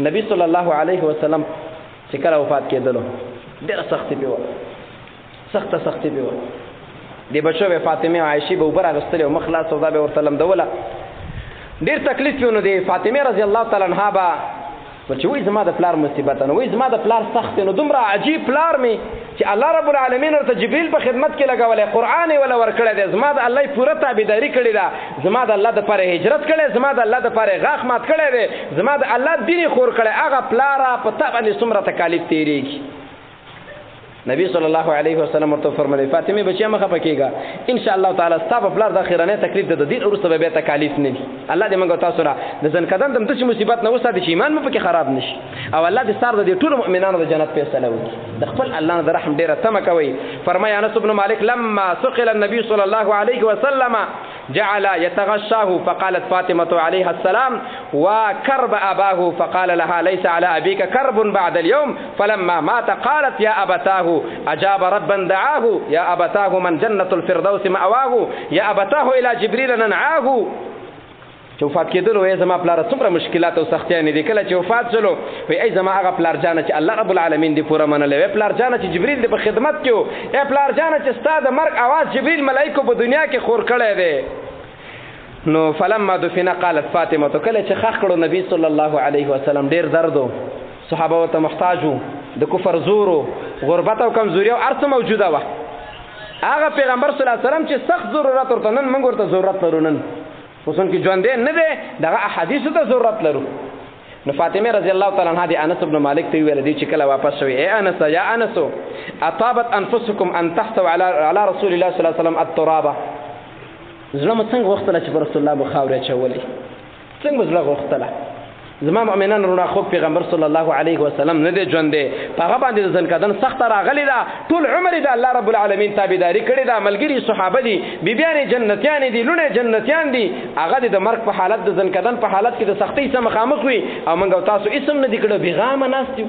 نبی صلی الله علیه وسلم چې کله وفات کېدلو ډېره سختي پې وه، سخته سختي پې وه. د بچو به فاطمه او عایشې به اوبه راغوستلې او مخ لاس سودا به ورته لمدوله، ډېر تکلیف پې و. نو د فاطمې رضی الله تعالی عنها به چې وایي زما د پلار مصیبت نو وایي زما د پلار سخت دی، نو دومره عجیب پلار مې چې الله رب العالمین ورته جبریل په خدمت کې لګولی، قرآن یې وله ورکړی دی، زما د الله پوره تابعداري کړې ده، زما د الله دپاره هجرت کړی، زما د الله دپاره غاښ مات کړی دی، زما د الله دین یې خور کړی. هغه پلاره په تا باندې څومره تکالیف تېرېږي. نبی صلی الله علیه وسلم ورته فرمایي فاطمه بچیا مخه پکېږه، ان شاء الله تعالی ستا په پلار د اخرنۍ تکلیف د دین وروسته به تکالیف نه وي. الله دې موږ تاسو را د ځنکدن د داسې مصیبت نه وساتي چې ایمان مو پکې خراب نشي، او الله دې ستاسو د ټولو مؤمنانو د جنت فیصله وکړي. د خپل الله نه د رحم ډېره تمه کوئ. فرمایي انس بن مالک لما سقل النبي صلی الله علیه وسلم جعل يتغشاه فقالت فاطمة عليها السلام وكرب أباه فقال لها ليس على أبيك كرب بعد اليوم. فلما مات قالت يا أبتاه أجاب ربا دعاه، يا أبتاه من جنة الفردوس مأواه، يا أبتاه إلى جبريل ننعاه. چې وفات کېدلو ای زما پلار څومره مشکلات او سختیانې دي. کله چې وفات شلو وایي ای زما هغه پلار جانه چې الله رب العالمین دې پوره منلی، وی پلار جانه چې جبریل دې په خدمت کې و، ای پلار جانه چې ستا د مرګ اواز جبریل ملایکو په دنیا کې خور کړی دی. نو فلما دفن قالت فاطمه کله چې خاخ کړو نبی صلی الله علیه وسلم ډېر درد و، صحابه ورته محتاج و، د کفر زور و، غربت او کمزوري او هر څه موجوده وه. هغه پیغمبر صلی الله علیه وسلم چې سخت ضرورت ورته نن موږ ورته ضرورت لرو، نن اوسن کې ژوندی نه دی، دغه احادیثو ته ضرورت لرو. نو فاطمه رضی الله تعالی عنها د انس بن مالک ته ویل دی چې کله واپس شوی ای انس یا انس اطابت انفسکم ان تحتوا علی رسول الله صلی الله علیه وسلم الترابه. زړه مو څنګه غوښتله چې پر رسول الله به خاورې اچولې، څنګه زړه غوښتله. زما مؤمنان وروڼه خو پیغمبر صلی الله علیه وسلم نه دی ژوندی، په هغه باندې د ځنکدن سخته راغلې ده، ټول عمر یې د الله رب العالمین تابعداري کړې ده، ملګري صحابه دي، بیبیانې جنتیانې دي، لوڼې جنتیان دي، هغه د مرګ په حالت د ځنکدن په حالت کې د سختۍ سره مخامخ وي، او موږ او تاسو اسم نه دي کړی، بېغامه ناست یو.